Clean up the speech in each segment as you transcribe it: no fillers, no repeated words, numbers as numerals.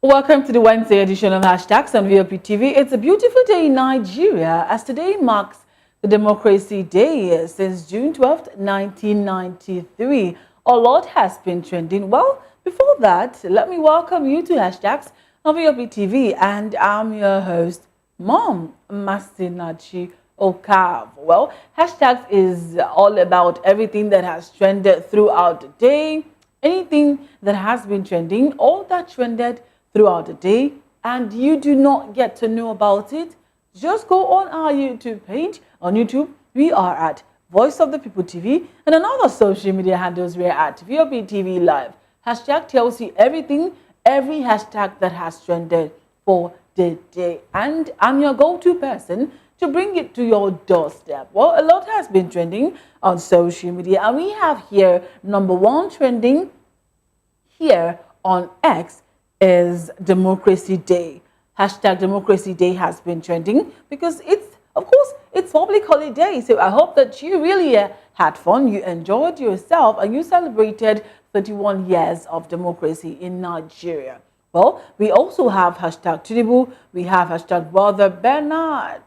Welcome to the Wednesday edition of Hashtags on VOP TV. It's a beautiful day in Nigeria as today marks the Democracy Day since June 12th, 1993. A lot has been trending. Well, before that, let me welcome you to Hashtags on VOP TV, and I'm your host, Mom Masinachi Okav. Well, Hashtags is all about everything that has trended throughout the day, anything that has been trending, all that trended throughout the day, and you do not get to know about it, just go on our YouTube page. On YouTube, we are at Voice of the People TV, and on other social media handles, we are at VOP TV Live. Hashtag tells you everything, every hashtag that has trended for the day, and I'm your go-to person to bring it to your doorstep. Well, a lot has been trending on social media, and we have here number one trending here on X is Democracy Day. Hashtag Democracy Day has been trending because it's, of course, it's public holiday. So I hope that you really had fun, you enjoyed yourself, and you celebrated 31 years of democracy in Nigeria. Well, we also have hashtag Tinubu, we have hashtag Brother Bernard,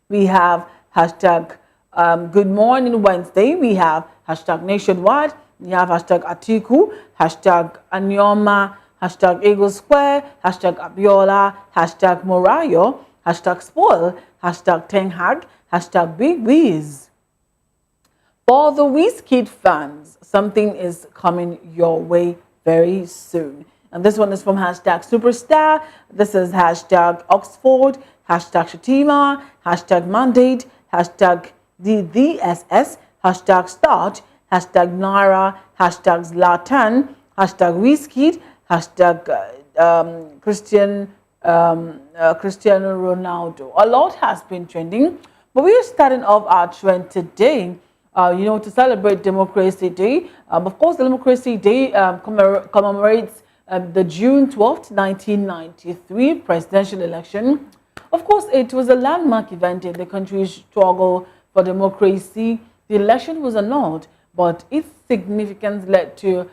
we have hashtag Good Morning Wednesday, we have hashtag Nationwide, we have hashtag Atiku, hashtag Anyoma, hashtag Eagle Square, hashtag Abiola, hashtag Morayo, hashtag Spoil, hashtag Ten Hag, hashtag Big Wiz. For the Wizkid fans, something is coming your way very soon. And this one is from hashtag Superstar, this is hashtag Oxford, hashtag Shatima, hashtag Mandate, hashtag DDSS, hashtag Start, hashtag Naira, hashtag Zlatan, hashtag Wizkid, hashtag Cristiano Ronaldo. A lot has been trending, but we are starting off our trend today, to celebrate Democracy Day. Of course, the Democracy Day commemorates the June 12th, 1993 presidential election. Of course, it was a landmark event in the country's struggle for democracy. The election was annulled, but its significance led to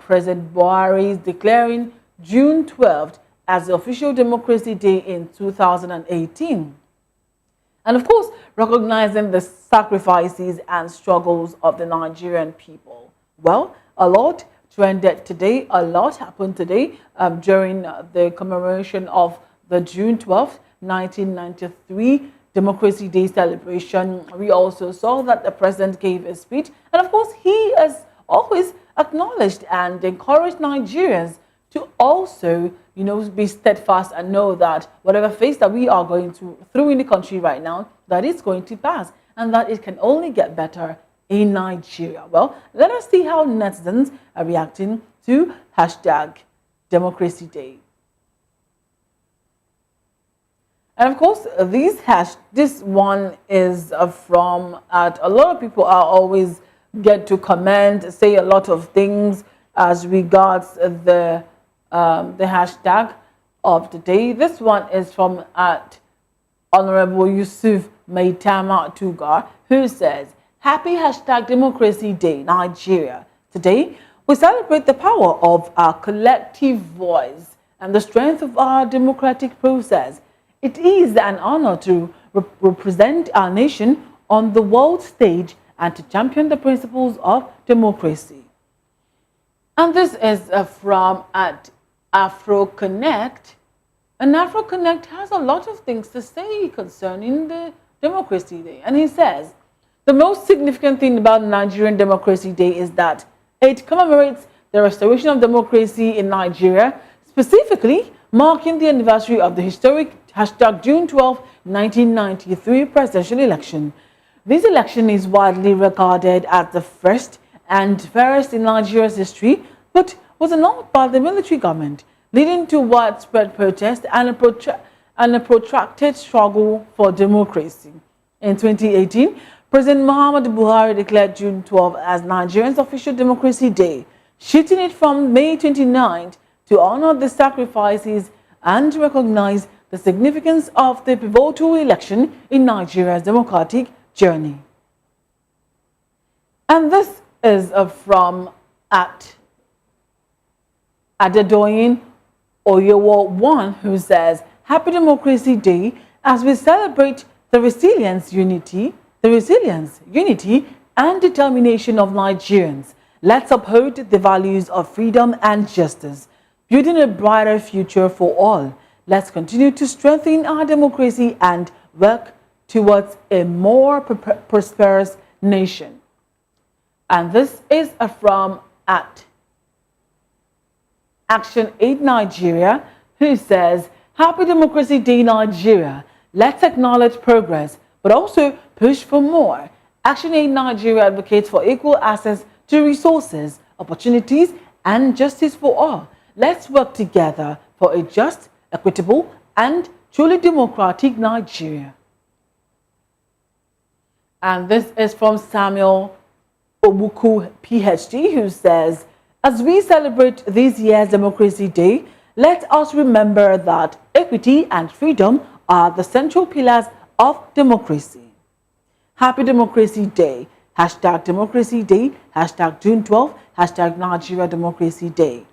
President Buhari declaring June 12th as the official Democracy Day in 2018. And of course, recognizing the sacrifices and struggles of the Nigerian people. Well, a lot trended today, a lot happened today during the commemoration of the June 12th, 1993 Democracy Day celebration. We also saw that the president gave a speech, and of course, he has always acknowledged and encouraged Nigerians to also, be steadfast and know that whatever phase that we are going through in the country right now, that it's going to pass and that it can only get better in Nigeria. Well, let us see how netizens are reacting to hashtag Democracy Day. And of course, this one is from a lot of people are always get to comment, say a lot of things as regards the hashtag of the day. This one is from Honorable Yusuf Maitama Tugar, who says, "Happy hashtag Democracy Day, Nigeria. Today, we celebrate the power of our collective voice and the strength of our democratic process. It is an honor to represent our nation on the world stage and to champion the principles of democracy." And this is from AfroConnect. And AfroConnect has a lot of things to say concerning the Democracy Day. And he says, the most significant thing about Nigerian Democracy Day is that it commemorates the restoration of democracy in Nigeria, specifically marking the anniversary of the historic hashtag June 12, 1993 presidential election. This election is widely regarded as the first and fairest in Nigeria's history, but was annulled by the military government, leading to widespread protest and a protracted struggle for democracy. In 2018, President Muhammadu Buhari declared June 12 as Nigeria's official Democracy Day, shifting it from May 29th to honor the sacrifices and recognize the significance of the pivotal election in Nigeria's democratic journey. And this is from at Adedoyin Oyowo1, who says, Happy Democracy Day as we celebrate the resilience, unity, and determination of Nigerians. Let's uphold the values of freedom and justice, building a brighter future for all. Let's continue to strengthen our democracy and work towards a more prosperous nation. And this is from at Action 8 Nigeria, who says, Happy Democracy Day, Nigeria. Let's acknowledge progress, but also push for more. Action 8 Nigeria advocates for equal access to resources, opportunities, and justice for all. Let's work together for a just, equitable, and truly democratic Nigeria. And this is from Samuel Obuku, PhD, who says, as we celebrate this year's Democracy Day, let us remember that equity and freedom are the central pillars of democracy. Happy Democracy Day. Hashtag Democracy Day. Hashtag June 12. Hashtag Nigeria Democracy Day.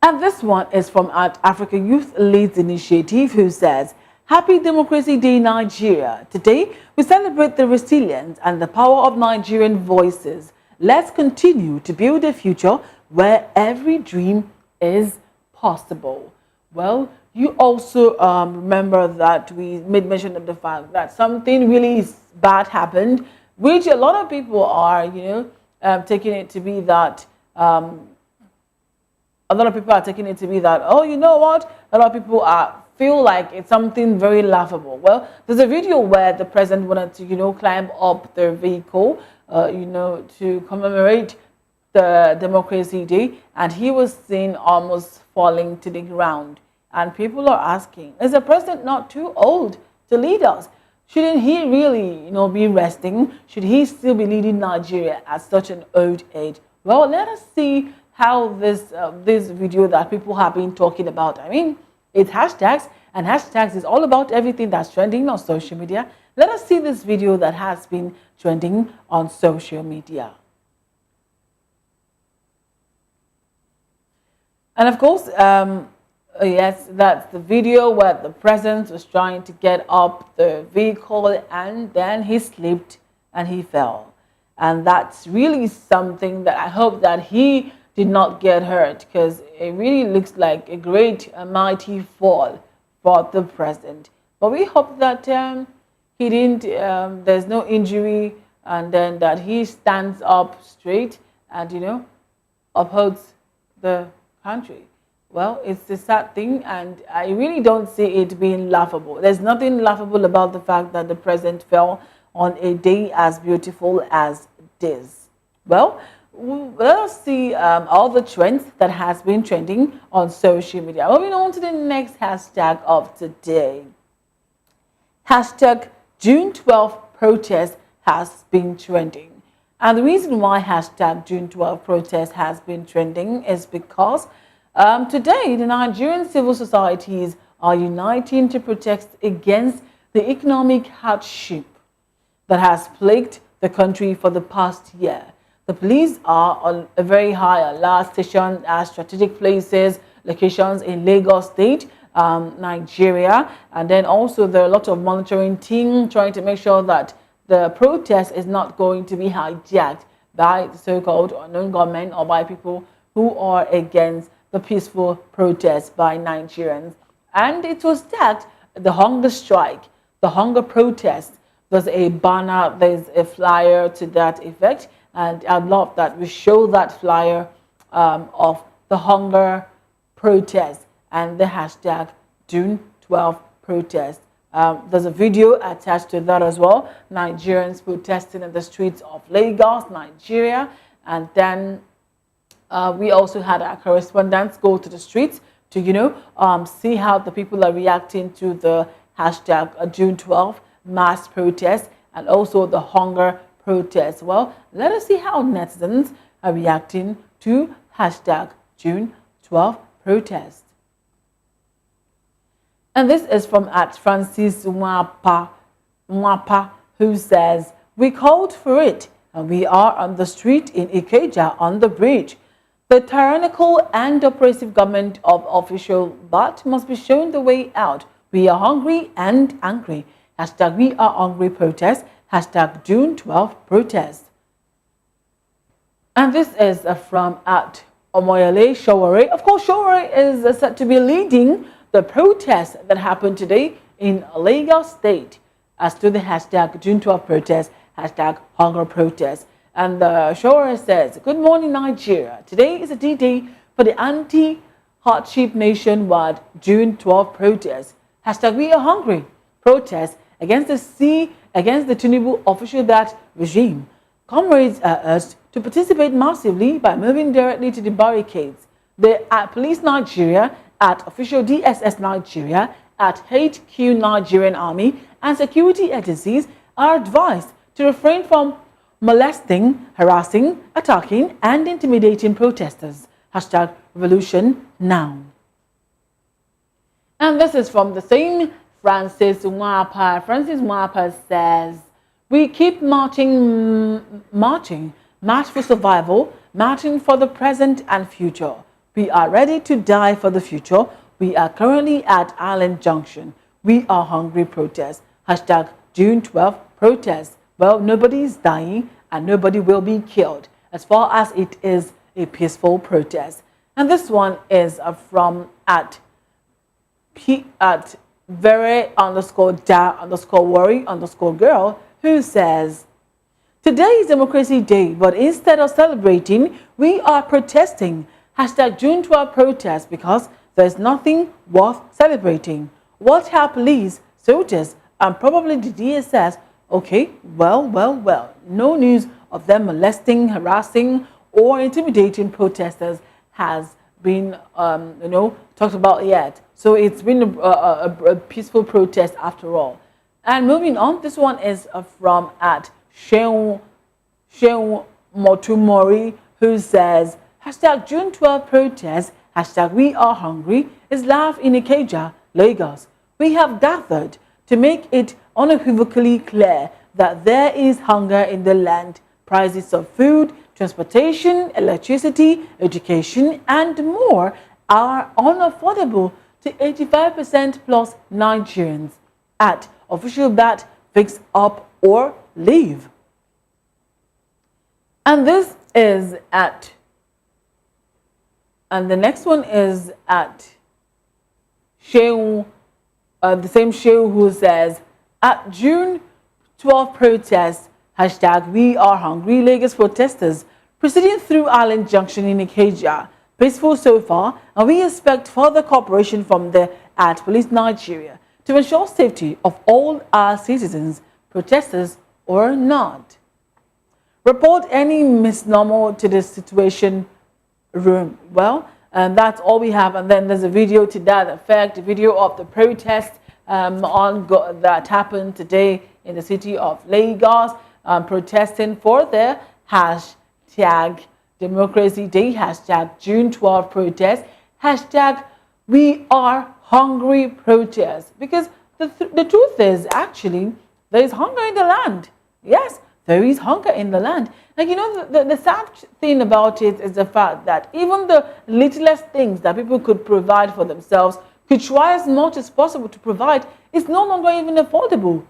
And this one is from at Africa Youth Leads Initiative, who says, Happy Democracy Day, Nigeria. Today, we celebrate the resilience and the power of Nigerian voices. Let's continue to build a future where every dream is possible. Well, you also remember that we made mention of the fact that something really bad happened, which a lot of people are, taking it to be that, oh, you know what? A lot of people feel like it's something very laughable. Well, there's a video where the president wanted to, climb up the vehicle, to commemorate the Democracy Day, and he was seen almost falling to the ground. And people are asking, is the president not too old to lead us? Shouldn't he really, be resting? Should he still be leading Nigeria at such an old age? Well, let us see how this video that people have been talking about. I mean, it's hashtags, and hashtags is all about everything that's trending on social media. Let us see this video that has been trending on social media. And of course, yes, that's the video where the president was trying to get up the vehicle and then he slipped and he fell. And that's really something that I hope that he did not get hurt, because it really looks like a great, mighty fall for the president. But we hope that he didn't, there's no injury, and then that he stands up straight and, upholds the country. Well, it's a sad thing, and I really don't see it being laughable. There's nothing laughable about the fact that the president fell on a day as beautiful as this. Well, let us see all the trends that has been trending on social media. Moving on to the next hashtag of today. Hashtag June12PROTEST has been trending. And the reason why hashtag June12PROTEST has been trending is because today the Nigerian civil societies are uniting to protest against the economic hardship that has plagued the country for the past year. The police are on a very high alert station at strategic places, locations in Lagos State, Nigeria, and then also there are a lot of monitoring team trying to make sure that the protest is not going to be hijacked by the so-called unknown government or by people who are against the peaceful protest by Nigerians. And it was that the hunger strike, the hunger protest, there's a banner, there's a flyer to that effect. And I'd love that we show that flyer of the hunger protest and the hashtag June12PROTEST. There's a video attached to that as well. Nigerians protesting in the streets of Lagos, Nigeria. And then we also had our correspondents go to the streets to, see how the people are reacting to the hashtag June12 mass protest and also the hunger protest. Well, let us see how netizens are reacting to hashtag June12PROTEST. And this is from at Francis Mwapa, who says, we called for it and we are on the street in Ikeja on the bridge. The tyrannical and oppressive government of official but must be shown the way out. We are hungry and angry. Hashtag we are hungry protest. Hashtag June12PROTEST. And this is from at Omoyele Showore. Of course, Showore is said to be leading the protest that happened today in Lagos State as to the hashtag June12PROTEST, hashtag hunger protest. And Showore says, good morning, Nigeria. Today is a D-Day for the anti-hardship nationwide June12PROTEST. Hashtag we are hungry protest against the Tinubu official that regime. Comrades are urged to participate massively by moving directly to the barricades. At Police Nigeria, at Official DSS Nigeria, at HQ Nigerian Army, and security agencies are advised to refrain from molesting, harassing, attacking, and intimidating protesters. Hashtag revolution now. And this is from the same Francis Nwapa. Francis Nwapa says, we keep marching, march for survival, marching for the present and future. We are ready to die for the future. We are currently at Island Junction. We are hungry protest. Hashtag June12PROTEST. Well, nobody is dying and nobody will be killed as far as it is a peaceful protest. And this one is from at Very_Da_Worry_Girl, who says, today is Democracy Day, but instead of celebrating, we are protesting. Hashtag June12PROTEST because there's nothing worth celebrating. What have police, soldiers, and probably the DSS? Okay, well. No news of them molesting, harassing, or intimidating protesters has been, talked about yet. So it's been a peaceful protest after all. And moving on, this one is from at Sheung Motumori, who says, hashtag June12PROTEST, hashtag we are hungry, is live in Ikeja, Lagos. We have gathered to make it unequivocally clear that there is hunger in the land. Prices of food, transportation, electricity, education, and more are unaffordable to 85% plus Nigerians. At official that fix up or leave. And this is at, and the next one is at Sheung, the same Sheung, who says, at June12PROTEST, hashtag we are hungry, Lagos protesters proceeding through Island Junction in Ikeja. Peaceful so far, and we expect further cooperation from the at Police Nigeria to ensure safety of all our citizens, protesters or not. Report any misnomer to the situation room. Well, and that's all we have. And then there's a video to that effect, a video of the protest that happened today in the city of Lagos, protesting for their hashtag Democracy Day, hashtag June12PROTEST, hashtag we are hungry protest. Because the truth is, actually, there is hunger in the land. Yes, there is hunger in the land. Like, the sad thing about it is the fact that even the littlest things that people could provide for themselves, could try as much as possible to provide, is no longer even affordable.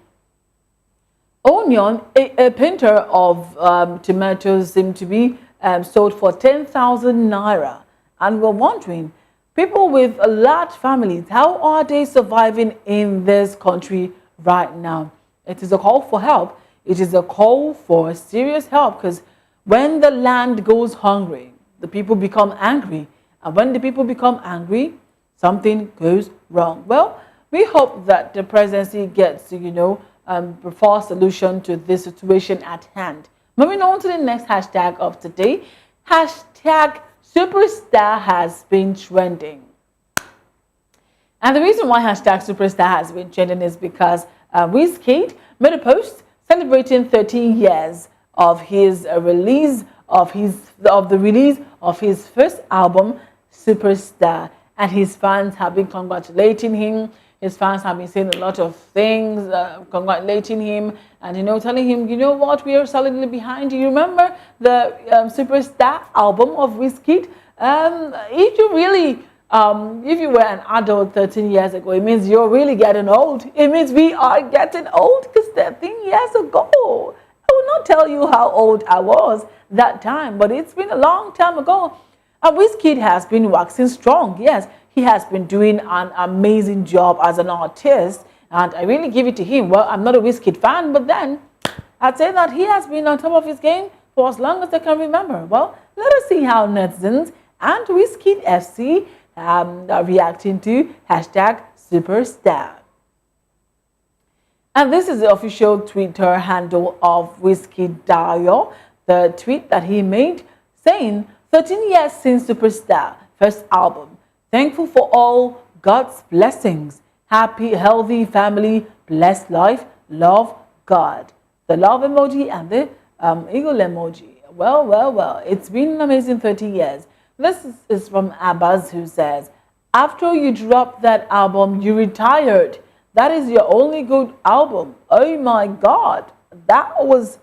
Onion, a pinter of tomatoes seemed to be sold for 10,000 naira. And we're wondering, people with large families, how are they surviving in this country right now? It is a call for help. It is a call for serious help, because when the land goes hungry, the people become angry. And when the people become angry, something goes wrong. Well, we hope that the presidency gets, a solution to this situation at hand. Moving on to the next hashtag of today, hashtag Superstar has been trending. And the reason why hashtag Superstar has been trending is because Wizkid made a post celebrating 13 years of his release of the release of his first album, Superstar, and his fans have been congratulating him. His fans have been saying a lot of things, congratulating him, and telling him, you know what, we are solidly behind you. Remember the Superstar album of Wizkid? If you really, if you were an adult 13 years ago, it means you're really getting old. It means we are getting old, because 13 years ago, I will not tell you how old I was that time, but it's been a long time ago. And Wizkid has been waxing strong. Yes, he has been doing an amazing job as an artist, and I really give it to him. Well, I'm not a Wizkid fan, but then I'd say that he has been on top of his game for as long as I can remember. Well, let us see how netizens and Wizkid FC are reacting to hashtag Superstar. And this is the official Twitter handle of Wizkid Dayo, the tweet that he made saying, 13 years since Superstar first album. Thankful for all God's blessings. Happy, healthy family, blessed life, love God. The love emoji and the eagle emoji. Well, it's been an amazing 30 years. This is from Abbas, who says, after you dropped that album, you retired. That is your only good album. Oh my God. That was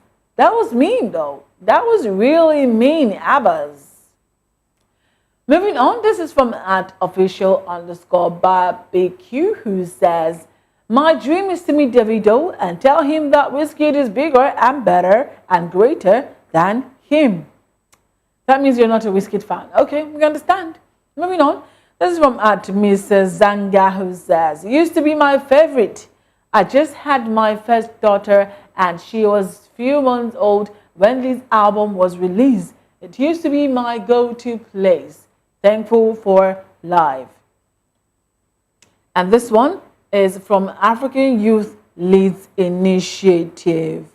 mean though. That was really mean, Abbas. Moving on, this is from @official_barbecue, who says, my dream is to meet Davido and tell him that Wizkid is bigger and better and greater than him. That means you're not a Wizkid fan. Okay, we understand. Moving on, this is from @Mrs. Zanga, who says, used to be my favorite. I just had my first daughter and she was few months old when this album was released. It used to be my go-to place. Thankful for life. And this one is from African Youth Leads Initiative.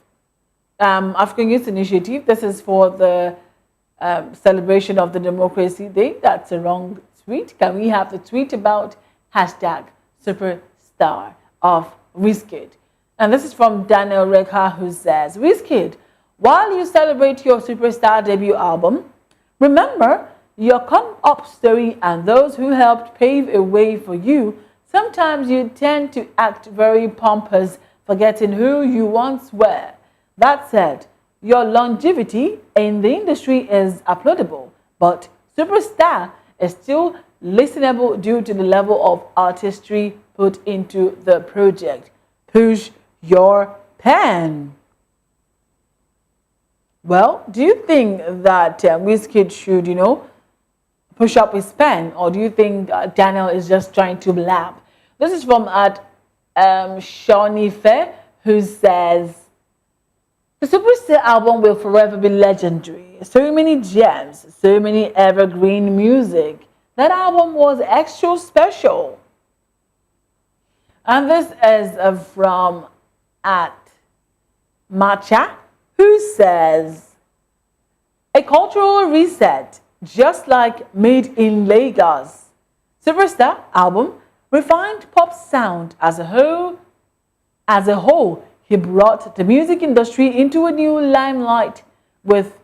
African Youth Initiative, this is for the celebration of the Democracy Day. That's a wrong tweet. Can we have the tweet about hashtag Superstar of Wizkid? And this is from Daniel Reka, who says, Wizkid, while you celebrate your Superstar debut album, remember your come-up story and those who helped pave a way for you. Sometimes you tend to act very pompous, forgetting who you once were. That said, your longevity in the industry is applaudable, but Superstar is still listenable due to the level of artistry put into the project. Push your pen. Well, do you think that Wizkid should, push up his pen, or do you think Daniel is just trying to blab? This is from Shanife, who says, the Superstar album will forever be legendary. So many gems, so many evergreen music. That album was extra special. And this is from @Matcha, who says, a cultural reset, just like Made in Lagos. Superstar album refined pop sound as a whole. He brought the music industry into a new limelight, with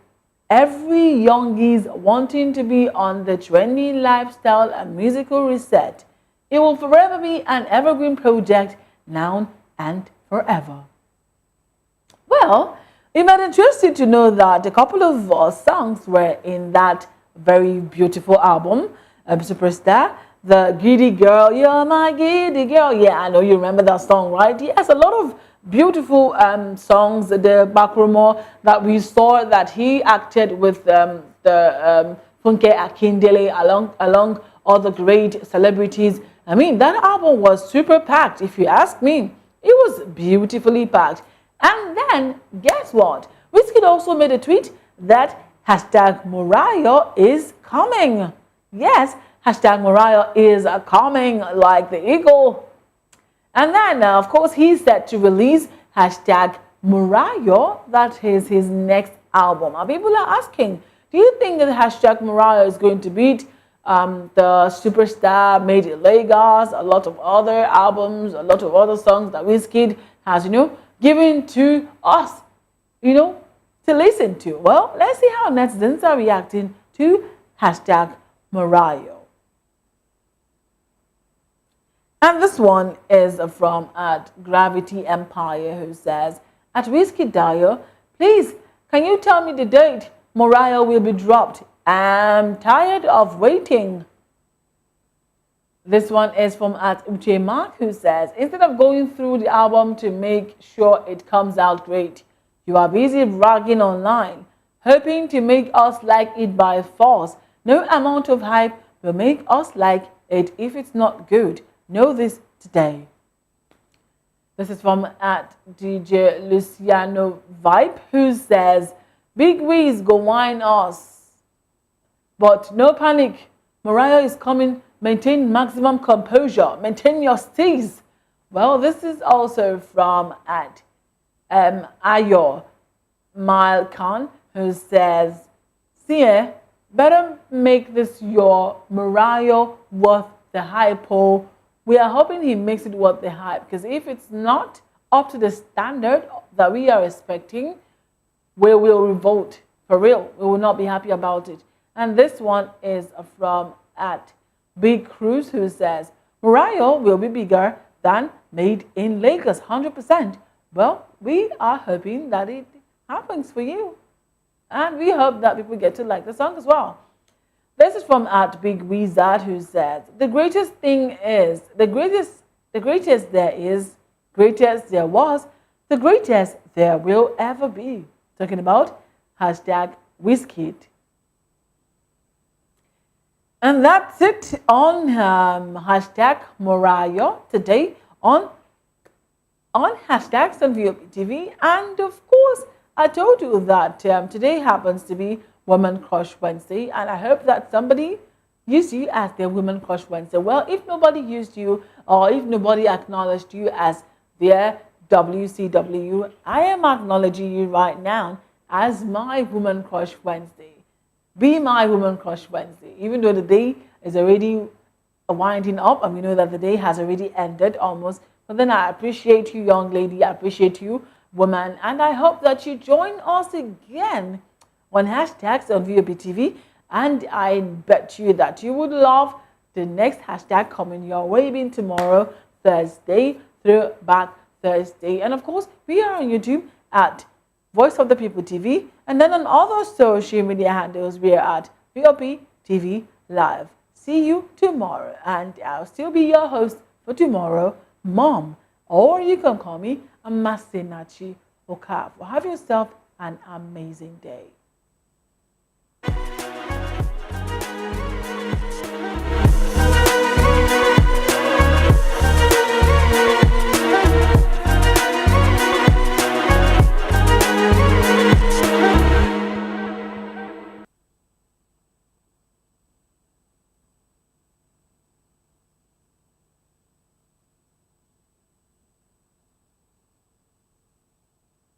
every youngies wanting to be on the trendy lifestyle and musical reset. It will forever be an evergreen project, now and forever. Well, it might interest you to know that a couple of songs were in that very beautiful album, Superstar. The Giddy Girl, you're my giddy girl. Yeah, I know you remember that song, right? Yes, a lot of beautiful songs. The Bakromo that we saw that he acted with the Funke Akindele along all the great celebrities. I mean, that album was super packed, if you ask me. It was beautifully packed. And then, guess what? Wizkid also made a tweet that hashtag Morayo is coming. Yes, hashtag Morayo is coming like the eagle. And then, of course, he's set to release hashtag Morayo. That is his next album. And people are asking, do you think that hashtag Morayo is going to beat the Superstar, Made in Lagos, a lot of other albums, a lot of other songs that Wizkid has, given to us, to listen to? Well, let's see how netizens are reacting to hashtag Morayo. And this one is from at Gravity Empire, who says, at Whiskey Dyer, please, can you tell me the date Morayo will be dropped? I'm tired of waiting. This one is from at Uche Mark, who says, instead of going through the album to make sure it comes out great, you are busy bragging online, hoping to make us like it by force. No amount of hype will make us like it if it's not good. Know this today. This is from at DJ Luciano Vibe, who says, Big Wiz go whine us. But no panic. Morayo is coming. Maintain maximum composure. Maintain your steez. Well, this is also from at Ayo Mile Khan, who says, see, better make this your Morayo worth the hype. We are hoping he makes it worth the hype, because if it's not up to the standard that we are expecting, we will revolt for real. We will not be happy about it. And this one is from at Big Cruz, who says, Morayo will be bigger than Made in Lagos, 100%. Well, we are hoping that it happens for you. And we hope that people get to like the song as well. This is from at Big Wizard, who says, the greatest thing is, the greatest there is, greatest there was, the greatest there will ever be. Talking about hashtag Wizkid. And that's it on hashtag Morayo today on hashtag SunVOPTV. And of course, I told you that today happens to be Women Crush Wednesday, and I hope that somebody used you as their Women Crush Wednesday. Well, if nobody used you, or if nobody acknowledged you as their WCW, I am acknowledging you right now as my Women Crush Wednesday. Be my Women Crush Wednesday. Even though the day is already winding up, and we know that the day has already ended almost, but then I appreciate you, young lady. I appreciate you, woman, and I hope that you join us again on hashtags on VOPTV, and I bet you that you would love the next hashtag coming your way, being tomorrow, Thursday, Throwback Thursday. And of course, we are on YouTube at Voice of the People TV, and then on other social media handles, we are at VOPTV Live. See you tomorrow, and I'll still be your host for tomorrow, Mom, or you can call me Amasenachi Okafor. Have yourself an amazing day.